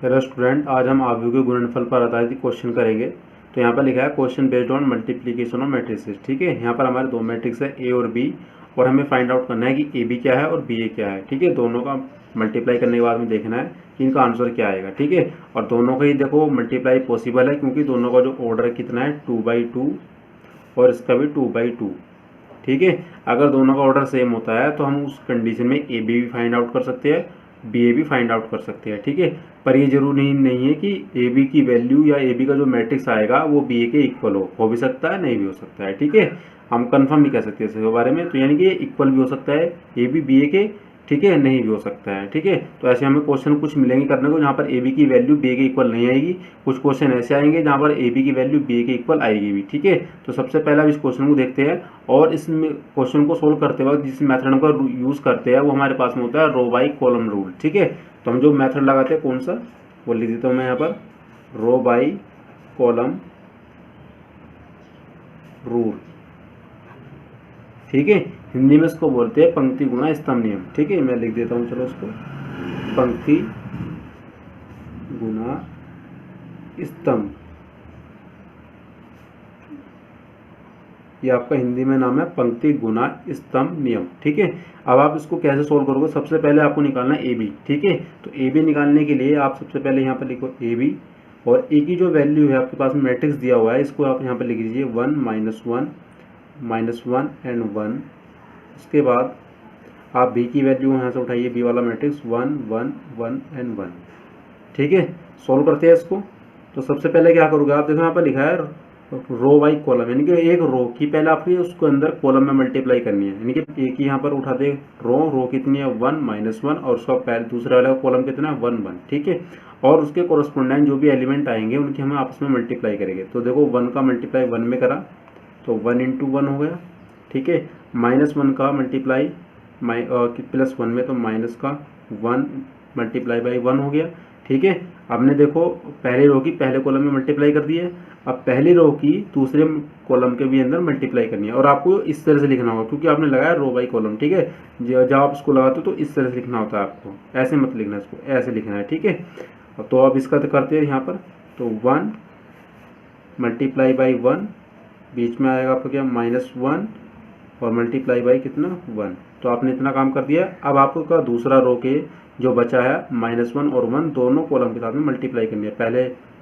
Hello student, आज हम आव्यूह के गुणनफल पर आधारित क्वेश्चन करेंगे। तो यहाँ पर लिखा है question based on multiplication of matrices. ठीक है, यहाँ पर हमारे दो मैट्रिक्स है ए और बी, और हमें फाइंड आउट करना है कि ए बी क्या है और बी ए क्या है। ठीक है, दोनों का मल्टीप्लाई करने के बाद में देखना है कि इनका आंसर क्या आएगा। ठीक है, और दोनों का ही देखो मल्टीप्लाई पॉसिबल है, क्योंकि दोनों का जो ऑर्डर कितना है 2/2 और इसका भी 2/2। ठीक है, अगर दोनों का ऑर्डर सेम होता है तो हम उस कंडीशन में ए बी भी फाइंड आउट कर सकते हैं, बी ए भी फाइंड आउट कर सकते हैं। ठीक है, पर ये जरूरी नहीं है कि ए बी की वैल्यू या ए बी का जो मैट्रिक्स आएगा वो बी ए के इक्वल हो भी सकता है, नहीं भी हो सकता है। ठीक है, हम कंफर्म नहीं कह सकते इसके बारे में, तो यानी कि ये इक्वल भी हो सकता है ए बी ए के, ठीक है, नहीं भी हो सकता है। ठीक है, तो ऐसे हमें क्वेश्चन कुछ मिलेंगे करने को जहाँ पर ए बी की वैल्यू बी ए के इक्वल नहीं आएगी, कुछ क्वेश्चन ऐसे आएंगे जहाँ पर ए बी की वैल्यू बी ए के इक्वल आएगी भी। ठीक है, तो सबसे पहले इस क्वेश्चन को देखते हैं, और इस क्वेश्चन को सोल्व करते वक्त जिस मेथड का यूज़ करते हैं वो हमारे पास में होता है रो बाई कॉलम रूल। ठीक है, तो हम जो मेथड लगाते हैं कौन सा, वो लिख देता हूँ मैं यहाँ पर, रो बाई कॉलम रूल। ठीक है, हिंदी में इसको बोलते हैं पंक्ति गुणा स्तंभ नियम। ठीक है, मैं लिख देता हूँ, चलो इसको, पंक्ति गुणा स्तंभ, ये आपका हिंदी में नाम है पंक्ति गुणा स्तंभ नियम। ठीक है, अब आप इसको कैसे सोल्व करोगे, सबसे पहले आपको निकालना है ए बी। ठीक है, तो ए बी निकालने के लिए आप सबसे पहले यहाँ पर लिखो ए बी, और ए की जो वैल्यू है आपके पास में मैट्रिक्स दिया हुआ है, इसको आप यहाँ पर लिख दीजिए 1 -1 एंड 1। उसके बाद आप बी की वैल्यू यहाँ से उठाइए, बी वाला मैट्रिक्स 1 1 1 एंड 1। ठीक है, सोल्व करते हैं इसको। तो सबसे पहले क्या करोगे आप, देखो यहाँ पर लिखा है रो बाई कॉलम, यानी कि एक रो की पहले आपकी उसको अंदर कॉलम में मल्टीप्लाई करनी है, यानी कि एक ही यहाँ पर उठा दे रो कितनी है 1 -1, और उसका पहले दूसरे वाला कॉलम कितना है 1 1। ठीक है, और उसके कोरस्पोंडेंट जो भी एलिमेंट आएंगे उनकी हमें आपस में मल्टीप्लाई करेंगे। तो देखो 1 का मल्टीप्लाई 1 में करा तो 1 × 1 हो गया। ठीक है, -1 का मल्टीप्लाई +1 में, तो माइनस का 1 मल्टीप्लाई बाई 1 हो गया। ठीक है, आपने देखो पहले रो की पहले कॉलम में मल्टीप्लाई कर दी है, अब पहली रो की दूसरे कॉलम के भी अंदर मल्टीप्लाई करनी है, और आपको इस तरह से लिखना होगा क्योंकि आपने लगाया रो बाई कॉलम। ठीक है, जब आप इसको लगाते हो तो इस तरह से लिखना होता है आपको, ऐसे मत लिखना, इसको ऐसे लिखना है। ठीक है, तो अब इसका तो करते हैं यहाँ पर, तो 1 मल्टीप्लाई बाई 1, बीच में आएगा आपका क्या -1, और मल्टीप्लाई बाई कितना 1। तो आपने इतना काम कर दिया। अब आपका दूसरा रो के जो बचा है -1 और 1 दोनों कॉलम के साथ में मल्टीप्लाई करनी है,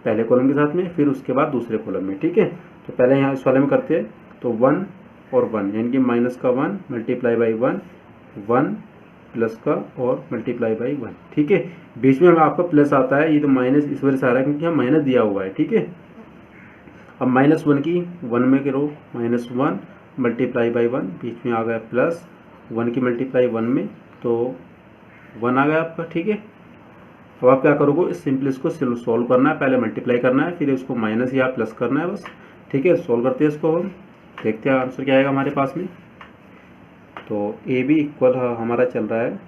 पहले कॉलम के साथ में, फिर उसके बाद दूसरे कॉलम में। ठीक है, तो पहले यहाँ इस वाले में करते हैं, तो 1 और 1, यानी कि माइनस का 1 मल्टीप्लाई बाई 1, 1 प्लस का और मल्टीप्लाई बाई 1। ठीक है, बीच में आपका प्लस आता है, ये तो माइनस इस वजह से आ रहा है क्योंकि यहाँ माइनस दिया हुआ है। ठीक है, अब -1 की 1 में करो -1 मल्टीप्लाई बाई 1, बीच में आ गया प्लस 1 की मल्टीप्लाई 1 में, तो 1 आ गया आपका। ठीक है, अब आप क्या करोगे, सिंपली इसको सोल्व करना है, पहले मल्टीप्लाई करना है, फिर इसको माइनस या प्लस करना है बस। ठीक है, सोल्व करते हैं इसको, हम देखते हैं आंसर क्या आएगा हमारे पास में। तो ए बी इक्वल हमारा चल रहा है,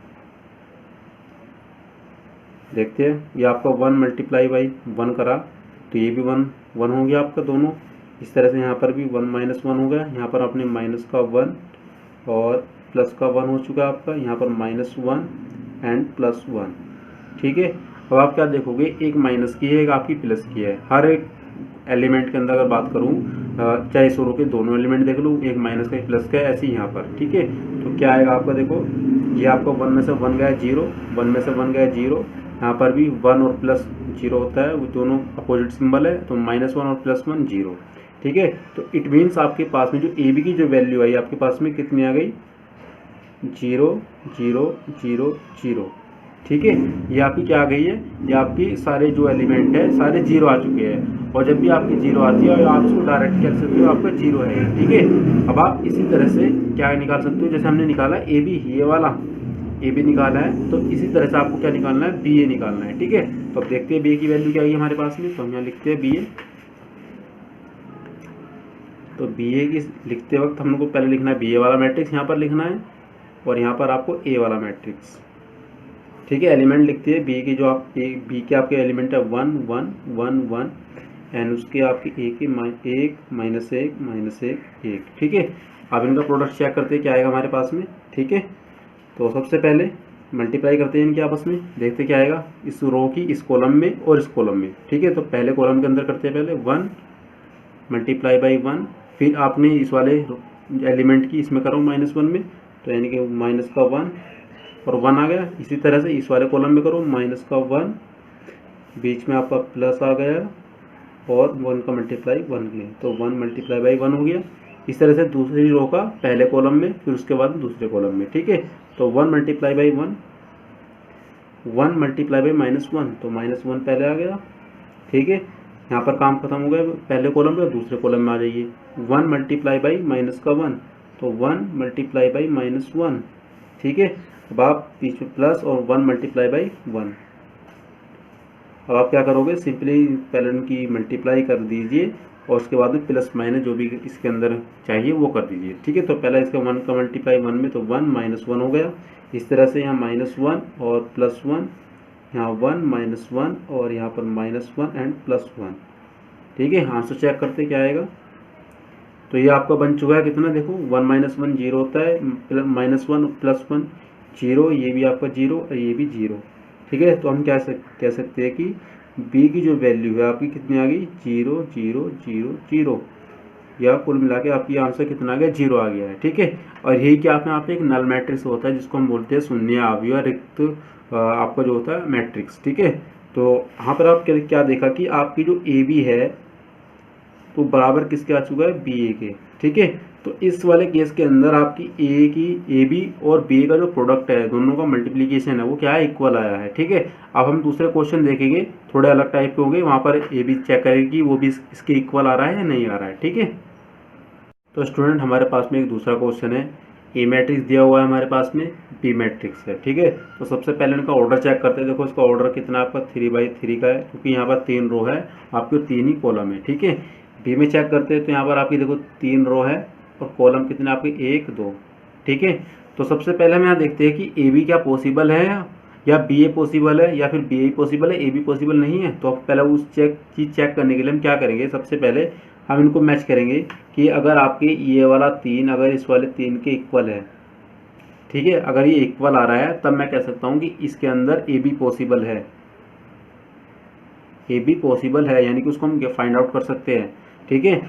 देखते हैं, ये आपका 1 मल्टीप्लाई बाई 1 करा, तो ये भी 1 1 हो गया आपका दोनों। इस तरह से यहाँ पर भी 1 -1 हो गया, यहाँ पर आपने माइनस का 1 और प्लस का 1 हो चुका है आपका, यहाँ पर -1 एंड +1। ठीक है, अब आप क्या देखोगे, एक माइनस की है एक आपकी प्लस की है। हर एक एलिमेंट के अंदर अगर बात करूँ, चाहे इस रो के दोनों एलिमेंट देख लूँ, एक माइनस का एक प्लस का है, ऐसे ही यहाँ पर। ठीक है, तो क्या आएगा आपका, देखो ये आपका 1 में से 1 गया 0, 1 में से 1 गया 0, यहाँ पर भी 1 और +0 होता है, वो दोनों अपोजिट सिंबल है, तो -1 और +1 0। ठीक है, तो इट मीन्स आपके पास में जो ए बी की जो वैल्यू आई आपके पास में कितनी आ गई, 0 0 0 0। ठीक है, ये आपकी क्या आ गई है, ये आपकी सारे जो एलिमेंट है सारे 0 आ चुके हैं, और जब भी आपकी 0 आती है आप इसको डायरेक्ट कह सकते हो आपका 0 है। ठीक है, अब आप इसी तरह से क्या निकाल सकते हो, जैसे हमने निकाला ए बी, ये वाला ए बी निकाला है, तो इसी तरह से आपको क्या निकालना है, बी ए निकालना है। ठीक है, तो अब देखते हैं बी ए की वैल्यू क्या आई हमारे पास में, तो हम यहाँ लिखते हैं बी ए। तो बी ए की लिखते वक्त हम लोग को पहले लिखना है बी ए वाला मैट्रिक्स, यहाँ पर लिखना है, और यहाँ पर आपको ए वाला मैट्रिक्स। ठीक है, एलिमेंट लिखते हैं बी की, जो आप बी के आपके एलिमेंट है 1 1 1 1, एंड उसके आपके ए के 1 -1 -1 1। ठीक है, अब इनका प्रोडक्ट चेक करते हैं क्या आएगा हमारे पास में। ठीक है, तो सबसे पहले मल्टीप्लाई करते हैं इनके आपस में, देखते क्या आएगा इस रो की, इस कॉलम में और इस कॉलम में। ठीक है, तो पहले कॉलम के अंदर करते हैं पहले 1 मल्टीप्लाई बाई 1, फिर आपने इस वाले एलिमेंट की इसमें करो -1 में, तो यानी कि माइनस का 1 और 1 आ गया। इसी तरह से इस वाले कॉलम में करो माइनस का 1, बीच में आपका प्लस आ गया और 1 का मल्टीप्लाई 1 में, तो 1 मल्टीप्लाई बाई 1 हो गया। इस तरह से दूसरी रो का पहले कॉलम में, फिर उसके बाद दूसरे कॉलम में। ठीक है, तो 1 मल्टीप्लाई बाई 1, 1 मल्टीप्लाई बाई -1, तो -1 पहले आ गया। ठीक है, यहाँ पर काम खत्म हो गया, पहले कॉलम में दूसरे कॉलम में आ जाइए। 1 मल्टीप्लाई बाई माइनस का 1, तो 1 मल्टीप्लाई बाई -1। ठीक है, अब आप बीच में प्लस और 1 मल्टीप्लाई बाई 1। अब आप क्या करोगे, सिंपली पहले उनकी मल्टीप्लाई कर दीजिए और उसके बाद में प्लस माइनस जो भी इसके अंदर चाहिए वो कर दीजिए। ठीक है, तो पहला इसका 1 का मल्टीप्लाई 1 में, तो 1 -1 हो गया। इस तरह से यहाँ -1 और +1, यहाँ 1 -1 और यहाँ पर -1 एंड +1। ठीक है, आंसर चेक करते क्या आएगा। तो ये आपका बन चुका है कितना, देखो 1 - 1 0 होता है, -1 +1 0, ये भी आपका 0 और ये भी 0। ठीक है, तो हम कह सकते हैं कि b की जो वैल्यू है आपकी कितनी आ गई, 0 0 0 0, या कुल मिला के आपकी आंसर कितना आ गया, 0 आ गया है। ठीक है, और यही क्या आप यहाँ पे एक नल मैट्रिक्स होता है जिसको हम बोलते हैं शून्य अवयव रिक्त आपका जो होता है मैट्रिक्स। ठीक है, तो यहाँ पर आप क्या देखा कि आपकी जो ए बी है तो बराबर किसके आ चुका है, बी ए के। ठीक है, तो इस वाले केस के अंदर आपकी ए बी और बी का जो प्रोडक्ट है, दोनों का मल्टीप्लिकेशन है वो क्या है, इक्वल आया है। ठीक है, अब हम दूसरे क्वेश्चन देखेंगे, थोड़े अलग टाइप के होंगे, वहाँ पर ए बी चेक करेगी वो भी इसके इक्वल आ रहा है या नहीं आ रहा है। ठीक है, तो स्टूडेंट हमारे पास में एक दूसरा क्वेश्चन है, ए मैट्रिक्स दिया हुआ है हमारे पास में, बी मैट्रिक्स है। ठीक है, तो सबसे पहले इनका ऑर्डर चेक करते हैं। देखो इसका ऑर्डर कितना आपका 3/3 का है, क्योंकि यहाँ पर 3 रो है, आपके 3 ही कॉलम है। ठीक है, बी में चेक करते हैं तो यहाँ पर आपकी देखो 3 रो है और कॉलम कितने आपके 1 2। ठीक है, तो सबसे पहले हम यहाँ देखते हैं कि ए बी क्या पॉसिबल है या बी ए पॉसिबल है या फिर बी ए पॉसिबल है, ए बी पॉसिबल नहीं है। तो पहले उस चीज़ चेक करने के लिए हम क्या करेंगे, सबसे पहले हम इनको मैच करेंगे कि अगर आपके ये वाला 3 अगर इस वाले 3 के इक्वल है, ठीक है, अगर ये इक्वल आ रहा है तब मैं कह सकता हूँ कि इसके अंदर ए बी पॉसिबल है, ए बी पॉसिबल है, यानी कि उसको हम फाइंड आउट कर सकते हैं। ठीक है,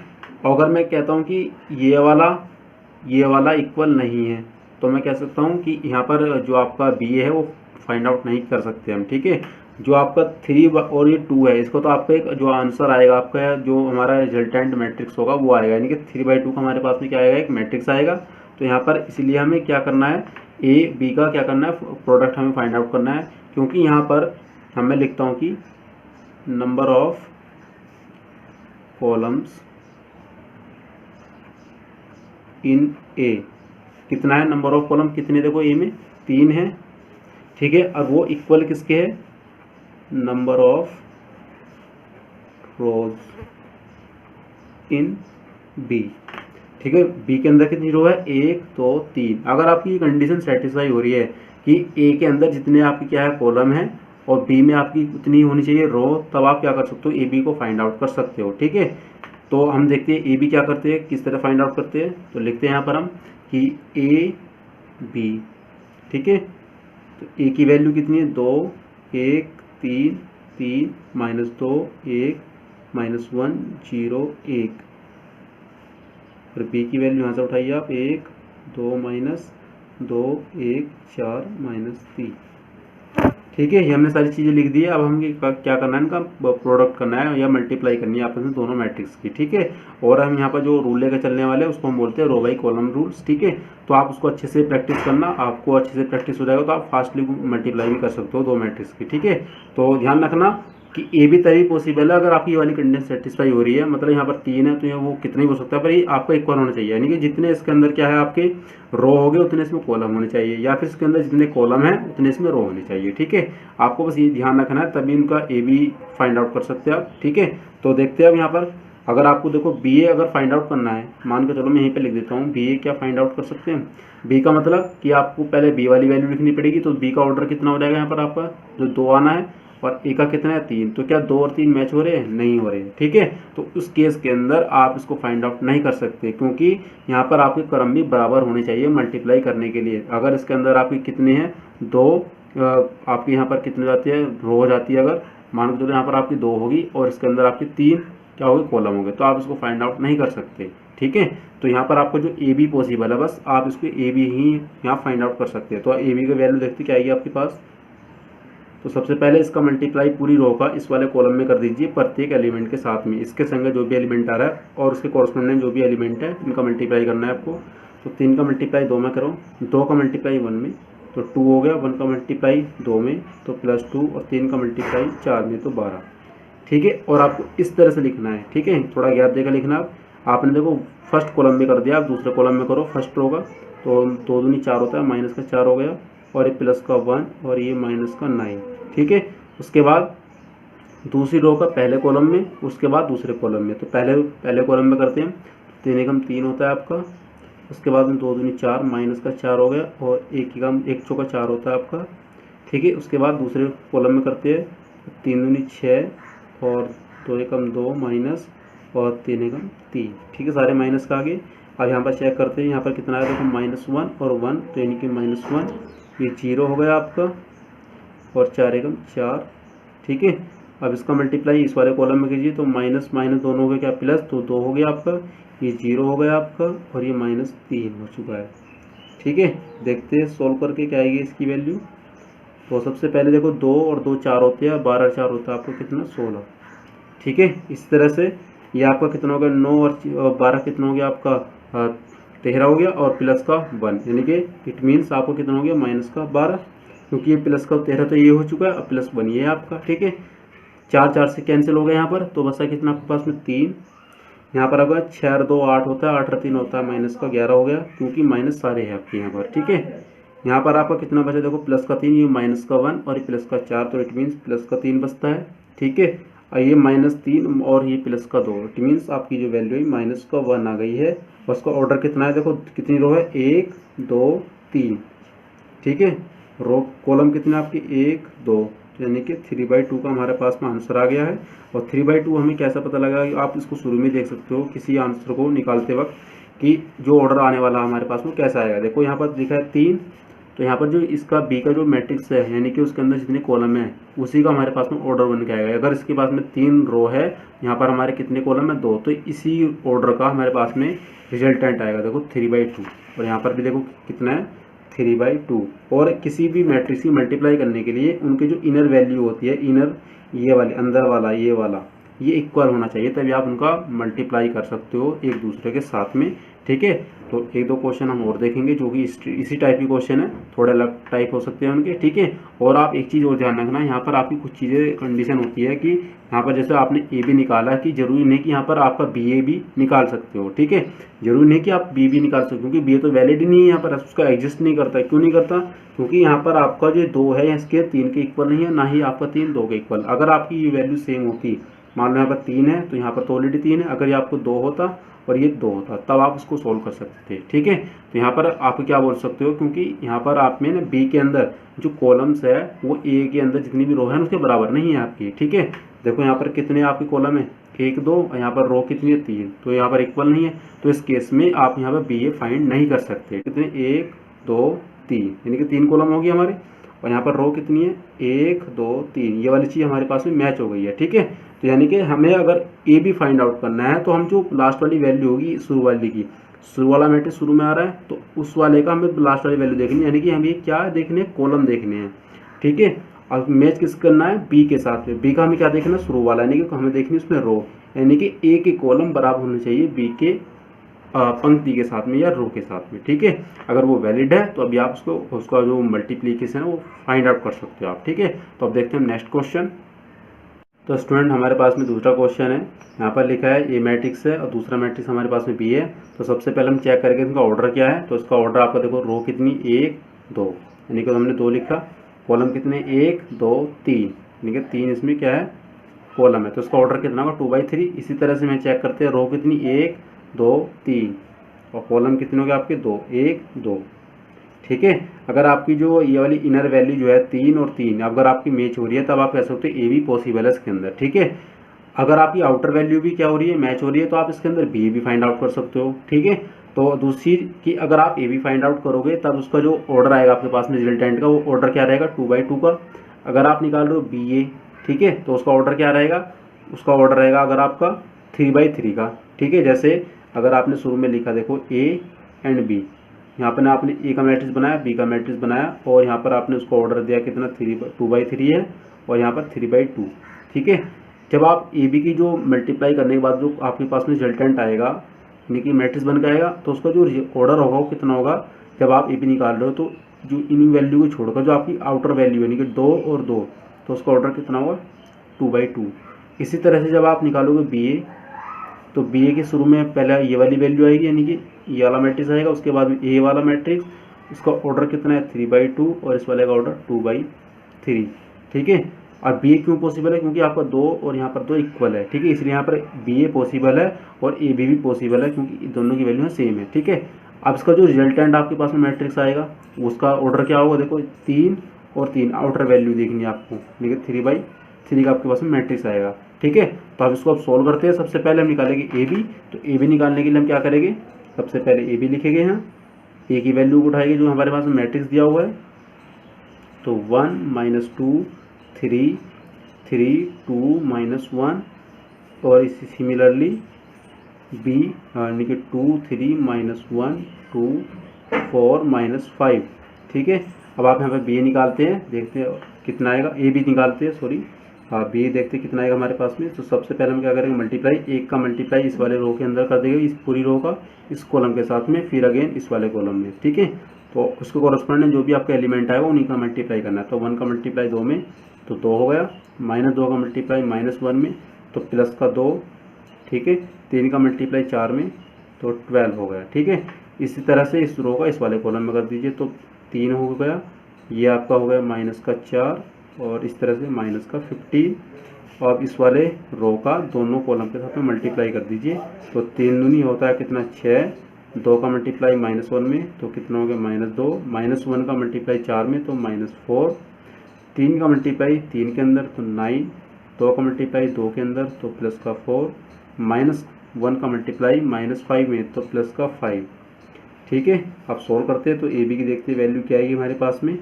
और अगर मैं कहता हूँ कि ये वाला इक्वल नहीं है तो मैं कह सकता हूँ कि यहाँ पर जो आपका बी है वो फाइंड आउट नहीं कर सकते हम। ठीक है, जो आपका 3 और ये 2 है, इसको तो आपका एक जो आंसर आएगा आपका, जो हमारा रिजल्टेंट मैट्रिक्स होगा वो आएगा, यानी कि 3/2 का हमारे पास में क्या आएगा, एक मैट्रिक्स आएगा। तो यहाँ पर इसलिए हमें क्या करना है, ए बी का क्या करना है, प्रोडक्ट हमें फाइंड आउट करना है, क्योंकि यहाँ पर मैं लिखता हूँ कि नंबर ऑफ कॉलम्स इन ए, कितना है नंबर ऑफ कॉलम, कितने देखो ए में 3 है। ठीक है, और वो इक्वल किसके है, number of rows in B. ठीक है, बी के अंदर कितनी रो है, 1 2 3। अगर आपकी कंडीशन सेटिस्फाई हो रही है कि ए के अंदर जितने आपकी क्या है कॉलम है और बी में आपकी उतनी होनी चाहिए रो, तब आप क्या कर सकते हो, ए बी को फाइंड आउट कर सकते हो। ठीक है, तो हम देखते हैं ए बी क्या करते हैं, किस तरह फाइंड आउट करते हैं। तो लिखते हैं यहाँ पर हम कि ए बी। ठीक है, तो ए की वैल्यू कितनी है, 2 1 3 3 -2 1 -1 0 1, और बी की वैल्यू यहाँ से उठाइए आप 1 2 -2 1 4 -3। ठीक है, ये हमने सारी चीज़ें लिख दी है। अब हमें क्या करना है, इनका प्रोडक्ट करना है या मल्टीप्लाई करनी है आपस में दोनों मैट्रिक्स की। ठीक है, और हम यहाँ पर जो रूल लेकर चलने वाले हैं उसको हम बोलते हैं रो बाई कॉलम रूल्स। ठीक है, तो आप उसको अच्छे से प्रैक्टिस करना, आपको अच्छे से प्रैक्टिस हो जाएगा तो आप फास्टली मल्टीप्लाई भी कर सकते हो दो मैट्रिक्स की। ठीक है, तो ध्यान रखना कि ए बी तभी पॉसिबल है अगर आपकी ये वाली कंडीशन सेटिस्फाई हो रही है, मतलब यहाँ पर 3 है तो ये वो कितना ही हो सकता है, पर ये आपका इक्वल होना चाहिए, यानी कि जितने इसके अंदर क्या है आपके रो हो गए उतने इसमें कॉलम होने चाहिए, या फिर इसके अंदर जितने कॉलम है उतने इसमें रो होने चाहिए। ठीक है, आपको बस ये ध्यान रखना है, तभी इनका ए बी फाइंड आउट कर सकते हैं आप। ठीक है, तो देखते हैं अब यहाँ पर अगर आपको देखो बी ए अगर फाइंड आउट करना है, मान के चलो मैं यहीं पे लिख देता हूँ बी ए क्या फाइंड आउट कर सकते हैं। बी का मतलब कि आपको पहले बी वाली वैल्यू लिखनी पड़ेगी, तो बी का ऑर्डर कितना हो जाएगा यहाँ पर आपका, जो 2 आना है, और ए का कितना है 3, तो क्या 2 और 3 मैच हो रहे हैं? नहीं हो रहे हैं। ठीक है, तो उस केस के अंदर आप इसको फाइंड आउट नहीं कर सकते, क्योंकि यहाँ पर आपके क्रम भी बराबर होने चाहिए मल्टीप्लाई करने के लिए। अगर इसके अंदर आपके कितने हैं 2, आपके यहाँ पर कितने जाती है रो हो जाती है, अगर मान लो यहाँ पर आपकी 2 होगी और इसके अंदर आपकी 3 क्या होगी कॉलम होंगे, तो आप इसको फाइंड आउट नहीं कर सकते। ठीक है, तो यहाँ पर आपको जो ए बी पॉसिबल है, बस आप इसको ए बी ही यहाँ फाइंड आउट कर सकते हैं। तो ए बी का वैल्यू देखते क्या आएगी आपके पास। तो सबसे पहले इसका मल्टीप्लाई पूरी रो का इस वाले कॉलम में कर दीजिए प्रत्येक एलिमेंट के साथ में, इसके संग जो भी एलिमेंट आ रहा है और उसके कॉरस्पॉन्डिंग जो भी एलिमेंट है इनका मल्टीप्लाई करना है आपको। तो 3 का मल्टीप्लाई 2 में करो, 2 का मल्टीप्लाई 1 में तो 2 हो गया, 1 का मल्टीप्लाई 2 में तो +2 और 3 का मल्टीप्लाई 4 में तो 12। ठीक है, और आपको इस तरह से लिखना है। ठीक है, थोड़ा गैप देकर लिखना। आपने देखो फर्स्ट कॉलम में कर दिया, आप दूसरे कॉलम में करो फर्स्ट रो का, तो 2 दूनी 4 होता है, माइनस का 4 हो गया और ये प्लस का 1 और ये माइनस का 9। ठीक है, उसके बाद दूसरी रो का पहले कॉलम में, उसके बाद दूसरे कॉलम में। तो पहले कॉलम में करते हैं, 3 एकम 3 होता है आपका, उसके बाद में 2 दूनी 4 माइनस का 4 हो गया और 1 चौका 4 होता है आपका। ठीक है, उसके बाद दूसरे कॉलम में करते हैं, 3 दूनी 6 और 2 एकम 2 माइनस और 3 एकम 3। ठीक है, सारे माइनस का आगे। अब यहाँ पर चेक करते हैं, यहाँ पर कितना आया देखो -1 और 1, तो यानी कि -1 ये 0 हो गया आपका और 4 एकम 4। ठीक है, अब इसका मल्टीप्लाई इस वाले कॉलम में कीजिए, तो माइनस माइनस दोनों हो गए क्या प्लस, तो 2 हो गया आपका, ये 0 हो गया आपका और ये -3 हो चुका है। ठीक है, देखते हैं सोल्व करके क्या आएगी इसकी वैल्यू। तो सबसे पहले देखो 2 और 2 4 होते हैं, 12 4 होता है आपको कितना 16। ठीक है, इस तरह से ये आपका कितना हो गया 9 और 12 कितना हो गया आपका 13 हो गया और प्लस का 1, यानी कि इट मीन्स आपको कितना हो गया -12, क्योंकि ये प्लस का 13 तो ये हो चुका है, अब +1 ये है आपका। ठीक है, 4 4 से कैंसिल हो गया यहाँ पर, तो बचा कितना आपके पास में 3। यहाँ पर आपका 6 और 2 8 होता है, 8 और 3 होता है माइनस का 11 हो गया, क्योंकि माइनस सारे हैं आपके यहाँ पर। ठीक है, यहाँ पर आपका कितना बचा देखो प्लस का 3, ये माइनस का 1 और ये प्लस का 4, तो इट मीन्स प्लस का 3 बचता है। ठीक है, और ये -3 और ये प्लस का 2, इट मीन्स आपकी जो वैल्यू है -1 आ गई है। और उसका ऑर्डर कितना है देखो, कितनी रो है 1 2 3। ठीक है, रो कॉलम कितने आपके 1 2, यानी कि 3/2 का हमारे पास में आंसर आ गया है। और 3/2 हमें कैसा पता लगा, आप इसको शुरू में देख सकते हो किसी आंसर को निकालते वक्त कि जो ऑर्डर आने वाला हमारे पास में कैसा आएगा। देखो यहाँ पर लिखा है 3, तो यहाँ पर जो इसका बी का जो मैट्रिक्स है, यानी कि उसके अंदर जितने कॉलम है उसी का हमारे पास में ऑर्डर बन के आएगा। अगर इसके पास में 3 रो है, यहाँ पर हमारे कितने कॉलम है 2, तो इसी ऑर्डर का हमारे पास में रिजल्टेंट आएगा। देखो 3/2, और यहाँ पर भी देखो कितना है 3/2। और किसी भी मैट्रिक्स की मल्टीप्लाई करने के लिए उनकी जो इनर वैल्यू होती है, इनर ये वाली अंदर वाला ये वाला, ये इक्वल होना चाहिए, तभी आप उनका मल्टीप्लाई कर सकते हो एक दूसरे के साथ में। ठीक है, तो 1-2 क्वेश्चन हम और देखेंगे जो कि इसी टाइप की क्वेश्चन है, थोड़े अलग टाइप हो सकते हैं उनके। ठीक है, और आप एक चीज़ और ध्यान रखना, यहाँ पर आपकी कुछ चीज़ें कंडीशन होती है कि यहाँ पर जैसे आपने ए बी निकाला, कि जरूरी नहीं कि यहाँ पर आपका बी ए भी निकाल सकते हो। ठीक है, जरूरी नहीं कि आप बी भी निकाल सकते हो, क्योंकि बी तो वैलिड ही नहीं है यहाँ पर, उसका एग्जिस्ट नहीं करता। क्यों नहीं करता, क्योंकि यहाँ पर आपका जो 2 है इसके 3 के इक्वल नहीं है, ना ही आपका 3 2 के इक्वल। अगर आपकी ये वैल्यू सेम होती, मान लो यहाँ पर 3 है तो यहाँ पर तो ऑलरेडी 3 है, अगर ये आपको 2 होता और ये 2 होता तब आप उसको सोल्व कर सकते थे। ठीक है, तो यहाँ पर आप क्या बोल सकते हो, क्योंकि यहाँ पर आप में ना बी के अंदर जो कॉलम्स है वो ए के अंदर जितनी भी रो है उसके बराबर नहीं है आपकी। ठीक है, देखो यहाँ पर कितने आपके कॉलम है 1 2, यहाँ पर रो कितनी है 3, तो यहाँ पर इक्वल नहीं है, तो इस केस में आप यहाँ पर बी ए फाइंड नहीं कर सकते। कितने 1 2 3, यानी कि 3 कॉलम होगी हमारे, और यहाँ पर रो कितनी है 1 2 3, ये वाली चीज़ हमारे पास में मैच हो गई है। ठीक है, तो यानी कि हमें अगर ए भी फाइंड आउट करना है तो हम जो लास्ट वाली वैल्यू होगी शुरू वाली की, शुरू वाला मैट्रिक्स शुरू में आ रहा है तो उस वाले का हमें लास्ट वाली वैल्यू देखनी है, यानी कि हमें क्या देखने हैं कॉलम देखने हैं। ठीक है, और मैच किस करना है बी के साथ में, बी का हमें क्या देखना है शुरू वाला, यानी कि हमें देखनी है उसमें रो, यानी कि ए के कॉलम बराबर होने चाहिए बी के पंक्ति के साथ में या रो के साथ में। ठीक है, अगर वो वैलिड है तो अभी आप उसका जो मल्टीप्लीकेशन है वो फाइंड आउट कर सकते हो आप। ठीक है, तो अब देखते हैं नेक्स्ट क्वेश्चन। तो स्टूडेंट हमारे पास में दूसरा क्वेश्चन है, यहाँ पर लिखा है ए मैट्रिक्स है और दूसरा मैट्रिक्स हमारे पास में बी है। तो सबसे पहले हम चेक करेंगे इसका ऑर्डर क्या है। तो इसका ऑर्डर आपका देखो रो कितनी 1 2, यानी कि हमने 2 लिखा, कॉलम कितने 1 2 3, यानी कि 3 इसमें क्या है कॉलम है, तो इसका ऑर्डर कितना होगा 2/3। इसी तरह से मैं चेक करते हैं रो कितनी 1 2 3 और कॉलम कितने हो गए आपके 2 1 2, ठीक है। अगर आपकी जो ये वाली इनर वैल्यू जो है 3 और 3 अगर आपकी मैच हो रही है तब आप कह सकते हो ए भी पॉसिबल है इसके अंदर, ठीक है। अगर आपकी आउटर वैल्यू भी क्या हो रही है, मैच हो रही है, तो आप इसके अंदर बी भी फाइंड आउट कर सकते हो, ठीक है। तो दूसरी कि अगर आप ए भी फाइंड आउट करोगे तब उसका जो ऑर्डर आएगा आपके पास में रिजल्टेंट का, वो ऑर्डर क्या रहेगा 2/2 का। अगर आप निकाल रहे हो बी ए, ठीक है, तो उसका ऑर्डर क्या रहेगा, उसका ऑर्डर रहेगा अगर आपका 3/3 का, ठीक है। जैसे अगर आपने शुरू में लिखा देखो ए एंड बी, यहाँ पर आपने ए का मैट्रिक्स बनाया, बी का मैट्रिक्स बनाया, और यहाँ पर आपने उसको ऑर्डर दिया कितना 2/3 है, और यहाँ पर 3/2, ठीक है। जब आप ए बी की जो मल्टीप्लाई करने के बाद जो आपके पास में रिजल्टेंट आएगा, यानी कि मैट्रिक्स बन के आएगा, तो उसका जो ऑर्डर होगा वो कितना होगा, जब आप ए बी निकाल रहे हो तो जो इन वैल्यू को छोड़कर जो आपकी आउटर वैल्यू यानी कि 2 और 2, तो उसका ऑर्डर कितना होगा 2/2। इसी तरह से जब आप निकालोगे बी ए, तो बी ए के शुरू में पहले ये वाली वैल्यू आएगी, यानी कि ये वाला मैट्रिक्स आएगा, उसके बाद ए वाला मैट्रिक्स, इसका ऑर्डर कितना है 3/2, और इस वाले का ऑर्डर 2/3, ठीक है। और बी ए क्यों पॉसिबल है, क्योंकि आपका 2 और यहाँ पर 2 इक्वल है, ठीक है, इसलिए यहाँ पर बी ए पॉसिबल है और ए बी भी पॉसिबल है, क्योंकि दोनों की वैल्यू सेम है, ठीक है। अब इसका जो रिजल्टेंट आपके पास में मैट्रिक्स आएगा उसका ऑर्डर क्या होगा, देखो 3 और 3 आउटर वैल्यू देखनी है आपको, देखिए 3/3 का आपके पास में मैट्रिक्स आएगा, ठीक है। तो अब इसको अब सोल्व करते हैं। सबसे पहले हम निकालेंगे ए बी, तो ए बी निकालने के लिए हम क्या करेंगे, सबसे पहले ए बी लिखेंगे, यहाँ ए की वैल्यू को उठाएंगे जो हमारे पास में मैट्रिक्स दिया हुआ है, तो 1 - 2 3 3 2 - 1, और इसी सिमिलरली बी यानी कि 2 3 - 1 2 4 - 5, ठीक है। अब आप यहाँ पे बी निकालते हैं, देखते हैं कितना आएगा, ए बी निकालते हैं, सॉरी, हाँ बी देखते हैं कितना आएगा हमारे पास में। तो सबसे पहले हम क्या करेंगे, मल्टीप्लाई, एक का मल्टीप्लाई इस वाले रो के अंदर कर देंगे, इस पूरी रो का इस कॉलम के साथ में, फिर अगेन इस वाले कॉलम में, ठीक है। तो उसके कॉरस्पॉन्डिंग जो भी आपका एलिमेंट आएगा उन्हीं का मल्टीप्लाई करना है। तो 1 का मल्टीप्लाई 2 में तो 2 हो गया, -2 का मल्टीप्लाई -1 में तो +2, ठीक है। 3 का मल्टीप्लाई 4 में तो 12 हो गया, ठीक है। इसी तरह से इस रो का इस वाले कॉलम में कर दीजिए, तो 3 हो गया, ये आपका हो गया -4, और इस तरह से -15, और अब इस वाले रो का दोनों कॉलम के साथ में मल्टीप्लाई कर दीजिए, तो 3 दूनी होता है कितना 6, 2 का मल्टीप्लाई -1 में तो कितना हो गया -2, -1 का मल्टीप्लाई 4 में तो -4, 3 का मल्टीप्लाई 3 के अंदर तो 9, 2 का मल्टीप्लाई 2 के अंदर तो +4, -1 का मल्टीप्लाई -5 में तो +5, ठीक है। अब सोल्व करते हैं, तो ए बी की देखते हैं वैल्यू क्या आएगी हमारे पास में,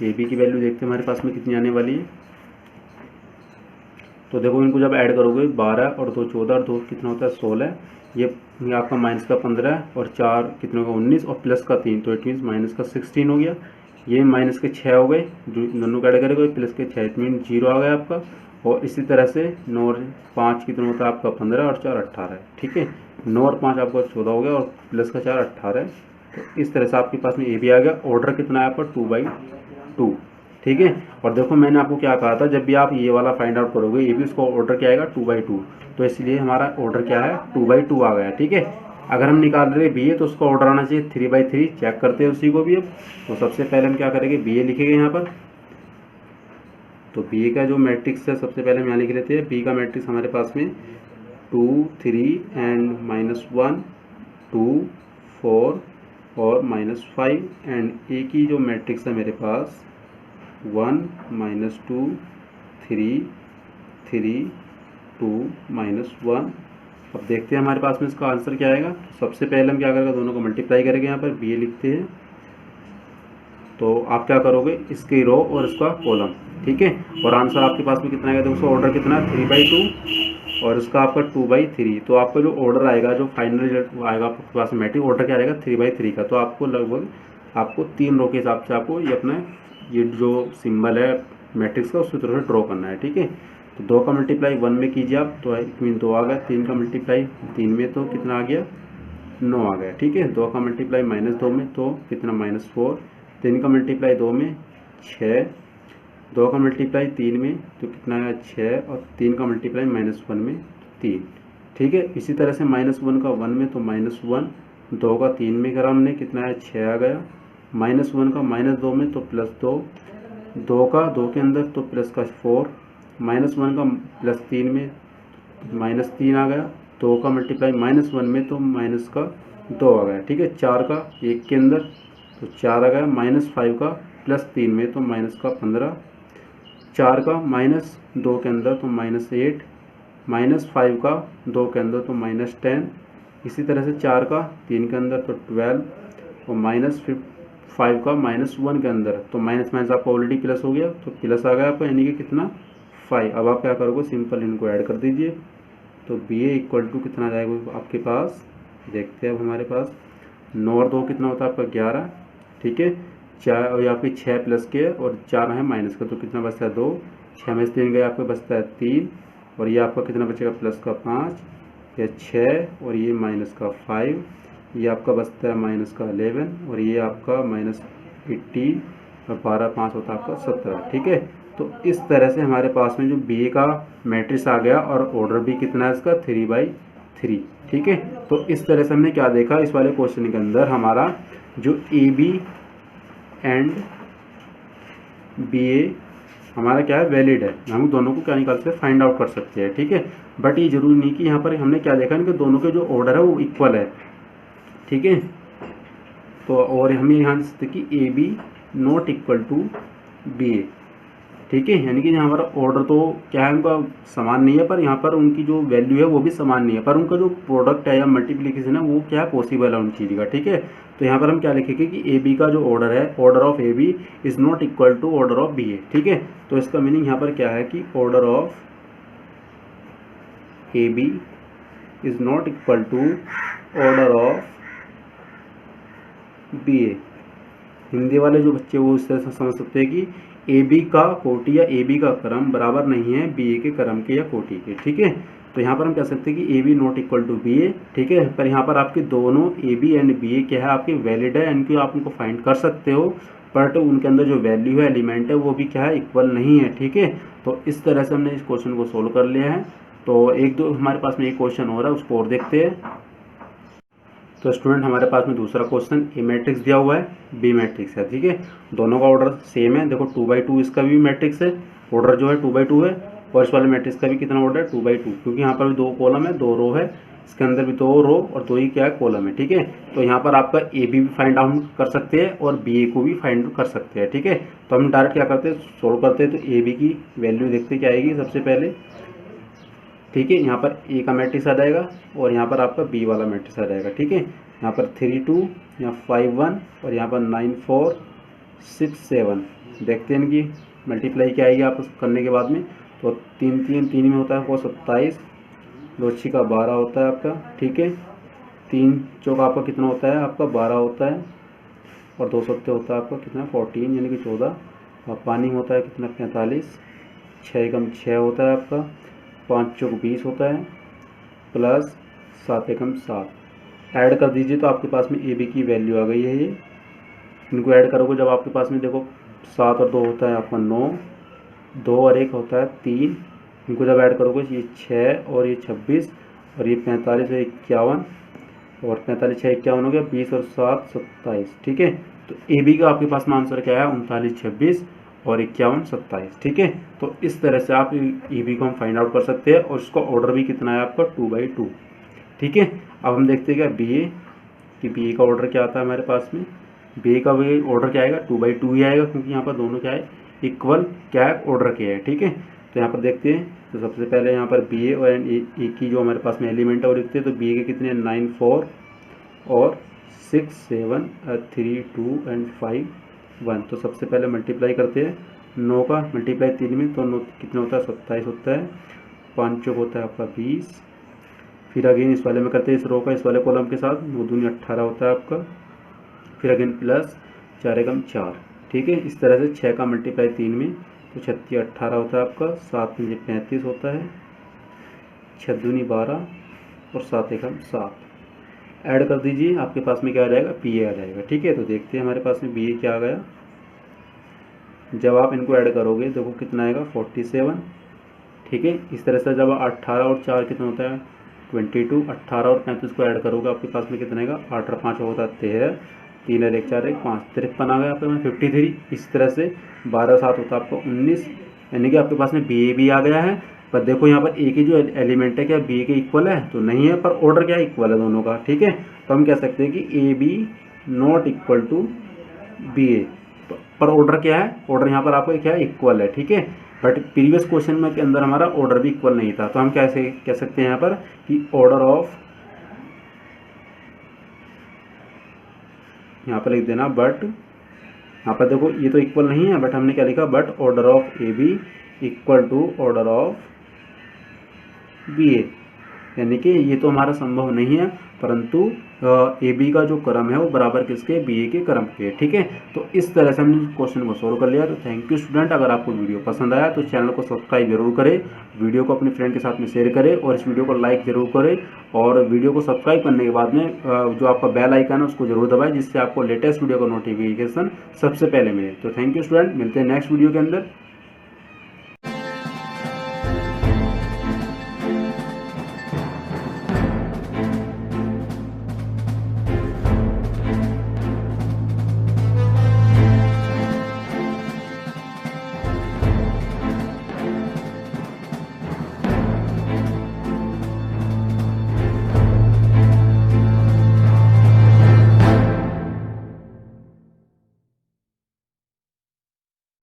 ए बी की वैल्यू देखते हैं हमारे पास में कितनी आने वाली है। तो देखो इनको जब ऐड करोगे 12 और 2 14 और 2 कितना होता है 16, ये आपका -15 और 4 कितना होगा 19 और +3, तो इट मीन्स -16 हो गया। ये -6 हो गए, जो दोनों का ऐड करेंगे +6, इट मीन 0 आ गया आपका। और इसी तरह से 9 और 5 कितना होता है आपका 15 और 4 18, ठीक है। 9 और 5 आपका 14 हो गया, और +4 18, तो इस तरह से आपके पास में ए भी आ गया। ऑर्डर कितना है आपका 2/2, ठीक है। और देखो मैंने आपको क्या कहा था, जब भी आप ये वाला फाइंड आउट करोगे ये भी उसका ऑर्डर क्या आएगा 2/2, तो इसलिए हमारा ऑर्डर क्या है 2/2 आ गया, ठीक है। अगर हम निकाल रहे बी ए तो उसका ऑर्डर आना चाहिए 3/3, चेक करते हैं उसी को भी अब। तो सबसे पहले हम क्या करेंगे, बी ए लिखेंगे यहाँ पर, तो बी ए का जो मैट्रिक्स है सबसे पहले हम यहाँ लिख लेते हैं। बी का मैट्रिक्स हमारे पास में 2 3 एंड -1 2 4 और -5, एंड ए की जो मैट्रिक्स है मेरे पास 1 -2 3 3 2 -1। अब देखते हैं हमारे पास में इसका आंसर क्या आएगा। तो सबसे पहले हम क्या करेंगे, दोनों को मल्टीप्लाई करेंगे, यहाँ पर बी ए लिखते हैं, तो आप क्या करोगे इसकी रो और इसका कॉलम, ठीक है। और आंसर आपके पास में कितना आएगा, देखो उसका ऑर्डर कितना है 3/2 और इसका आपका 2/3, तो आपका जो ऑर्डर आएगा, जो फाइनल रिजल्ट आएगा आपके पास में मैट्रिक ऑर्डर क्या आएगा 3/3 का। तो आपको लगभग आपको 3 रो के हिसाब से आपको ये अपना ये जो सिंबल है मैट्रिक्स का उसकी तरह से ड्रॉ करना है, ठीक है। तो 2 का मल्टीप्लाई 1 में कीजिए आप, तो इट मीन 2 आ गया। 3 का मल्टीप्लाई 3 में तो कितना आ गया 9 आ गया, ठीक है। 2 का मल्टीप्लाई -2 में तो कितना -4, 3 का मल्टीप्लाई 2 में 6, 2 का मल्टीप्लाई 3 में तो कितना आया 6, और 3 का मल्टीप्लाई -1 में 3, ठीक है। इसी तरह से -1 का 1 में तो -1, 2 का 3 में करा हमने कितना है 6 आ गया, -1 का -2 में तो +2, 2 का 2 के अंदर तो +4, -1 का +3 में -3 आ गया, 2 का मल्टीप्लाई -1 में तो -2 आ गया, ठीक है। 4 का 1 के अंदर तो 4 आ गया, -5 का +3 में तो माइनस का 15, 4 का -2 के अंदर तो -8, -5 का 2 के अंदर तो -10, इसी तरह से 4 का 3 के अंदर तो 12 और -5 का -1 के अंदर तो माइनस माइनस आपका ऑलरेडी प्लस हो गया तो प्लस आ गया आपका, यानी कि कितना 5। अब आप क्या करोगे, सिंपल इनको ऐड कर दीजिए तो BA = कितना आ जाएगा आपके पास, देखते हैं अब हमारे पास 9 और 2 कितना होता है आपका 11, ठीक है। 4 और आपके 6 प्लस के और 4 है माइनस का तो कितना बचता है 2, 6 में से 3 गया आपका बचता है 3 और ये आपका कितना बचेगा प्लस का 5 या 6 और ये माइनस का 5, ये आपका बचता है माइनस का 11 और ये आपका -18 और 12 5 होता है आपका 17, ठीक है। तो इस तरह से हमारे पास में जो BA का मैट्रिक्स आ गया और ऑर्डर भी कितना है इसका 3/3, ठीक है। तो इस तरह से हमने क्या देखा इस वाले क्वेश्चन के अंदर, हमारा जो AB एंड BA हमारा क्या है वैलिड है, हम दोनों को क्या निकाल सकते हैं फाइंड आउट कर सकते हैं, ठीक है। बट ये जरूरी नहीं कि यहाँ पर हमने क्या देखा इनके दोनों के जो ऑर्डर है वो इक्वल है, ठीक है। तो और हमें यहाँ देखते कि AB ≠ BA, ठीक है, यानी कि यहाँ पर ऑर्डर तो क्या है उनका समान नहीं है, पर यहाँ पर उनकी जो वैल्यू है वो भी समान नहीं है, पर उनका जो प्रोडक्ट है या मल्टीप्लिकेशन है वो क्या है पॉसिबल है उन चीज़ का, ठीक है। तो यहाँ पर हम क्या लिखेंगे कि AB का जो ऑर्डर है, order of AB is not equal to order of BA, ठीक है। तो इसका मीनिंग यहाँ पर क्या है कि order of AB is not equal to order of BA। Hindi वाले जो बच्चे वो इस तरह से समझ सकते हैं कि AB का कोटि या AB का क्रम बराबर नहीं है BA के क्रम के या कोटि के, ठीक है। तो यहाँ पर हम कह सकते हैं कि AB ≠ BA, ठीक है। पर यहाँ पर आपके दोनों AB एंड BA क्या है आपके वैलिड है, इनकी आप उनको फाइंड कर सकते हो, बट उनके अंदर जो वैल्यू है एलिमेंट है वो भी क्या है इक्वल नहीं है, ठीक है। तो इस तरह से हमने इस क्वेश्चन को सोल्व कर लिया है। तो एक दो हमारे पास में एक क्वेश्चन हो रहा है उसको और देखते हैं। तो स्टूडेंट हमारे पास में दूसरा क्वेश्चन A मैट्रिक्स दिया हुआ है, B मैट्रिक्स है, ठीक है। दोनों का ऑर्डर सेम है, देखो 2/2 इसका भी मैट्रिक्स है, ऑर्डर जो है 2/2 है और इस वाले मैट्रिक्स का भी कितना ऑर्डर है 2/2, क्योंकि यहाँ पर भी 2 कॉलम है 2 रो है, इसके अंदर भी 2 रो और 2 ही क्या है कॉलम है, ठीक है। तो यहाँ पर आपका AB भी फाइंड आउट कर सकते हैं और BA को भी फाइंड कर सकते हैं, ठीक है। तो हम डायरेक्ट क्या करते हैं सोल्व करते हैं, तो AB की वैल्यू देखते क्या आएगी सबसे पहले, ठीक है। यहाँ पर A का मैट्रिक्स आ जाएगा और यहाँ पर आपका B वाला मैट्रिक्स आ जाएगा, ठीक है। यहाँ पर 3 2, यहाँ 5 1 और यहाँ पर 9 4 6 7, देखते हैं इनकी मल्टीप्लाई क्या आएगी आप करने के बाद में। तो 3 3 3 में होता है आपको 27, 2 6 का 12 होता है आपका, ठीक है। 3 चौका आपका कितना होता है आपका 12 होता है और 2 सत्ते होता है आपका कितना 14 यानी कि 14, और पानी होता है कितना 45, 6 एकम 6 होता है आपका, 5 चौक 20 होता है प्लस 7 एकम 7। ऐड कर दीजिए तो आपके पास में AB की वैल्यू आ गई है ये। इनको ऐड करोगे जब आपके पास में देखो 7 और 2 होता है आपका 9, 2 और 1 होता है 3, इनको जब ऐड करोगे ये 6 और ये 26 और ये 45 और 51 और 45 6 51 हो गया, 20 और 7 27, ठीक है। तो AB का आपके पास में आंसर क्या है 39 26 और 51 27, ठीक है। तो इस तरह से आप AB को हम फाइंड आउट कर सकते हैं और इसका ऑर्डर भी कितना है आपका 2/2, ठीक है। अब हम देखते हैं क्या BA कि BA का ऑर्डर क्या आता है हमारे पास में, BA का भी ऑर्डर क्या आएगा 2/2 ही आएगा, क्योंकि यहाँ पर दोनों क्या है इक्वल क्या है ऑर्डर के है, ठीक है। तो यहाँ पर देखते हैं, तो सबसे पहले यहाँ पर BA और A की जो हमारे पास में एलिमेंट है वो लिखते हैं। तो BA के कितने 9 4 और 6 7 3 2 एंड 5 1। तो सबसे पहले मल्टीप्लाई करते हैं, 9 का मल्टीप्लाई 3 में तो 9 कितना होता है 27 होता है, 5 चौक होता है आपका 20, फिर अगेन इस वाले में करते हैं इस रो का इस वाले कॉलम के साथ, 9 दूनी 18 होता है आपका, फिर अगेन प्लस 4 एकम 4, ठीक है। इस तरह से 6 का मल्टीप्लाई 3 में तो 36 18 होता है आपका, 7 पंजे 35 होता है, 6 दूनी 12 और 7 एकम 7। ऐड कर दीजिए आपके पास में क्या आ जाएगा BA आ जाएगा, ठीक है। तो देखते हैं हमारे पास में BA क्या आ गया, जब आप इनको ऐड करोगे देखो कितना आएगा 47, ठीक है। इस तरह से जब 18 और 4 कितना होता है 22, 18 और 35 को ऐड करोगे आपके पास में कितना आएगा 8 और 5 होता है 13, 3 और 1 4 1 5 53 आ गया आपके पास 53। इस तरह से 12 7 होता है आपका 19, यानी कि आपके पास में BA भी आ गया है। पर देखो यहाँ पर A के जो एलिमेंट है क्या BA के इक्वल है तो नहीं है, पर ऑर्डर क्या इक्वल है दोनों का, ठीक है। तो हम कह सकते हैं कि AB ≠ बी ए, पर ऑर्डर क्या है, ऑर्डर यहाँ पर आपको क्या है, इक्वल है, ठीक है। बट प्रीवियस क्वेश्चन में के अंदर हमारा ऑर्डर भी इक्वल नहीं था, तो हम कैसे कह सकते हैं यहाँ पर कि ऑर्डर ऑफ, यहाँ पर लिख देना बट, यहाँ पर देखो ये तो इक्वल नहीं है, बट हमने क्या लिखा, but order of A B equal to order of B A, यानी कि ये तो हमारा संभव नहीं है, परंतु ए बी का जो क्रम है वो बराबर किसके, बी ए के क्रम के, ठीक है। तो इस तरह से हमने क्वेश्चन को सोल्व कर लिया। तो थैंक यू स्टूडेंट, अगर आपको वीडियो पसंद आया तो चैनल को सब्सक्राइब जरूर करें, वीडियो को अपने फ्रेंड के साथ में शेयर करें और इस वीडियो को लाइक जरूर करें, और वीडियो को सब्सक्राइब करने के बाद में जो आपका बेल आइकन है उसको जरूर दबाएं, जिससे आपको लेटेस्ट वीडियो का नोटिफिकेशन सबसे पहले मिले। तो थैंक यू स्टूडेंट, मिलते हैं नेक्स्ट वीडियो के अंदर।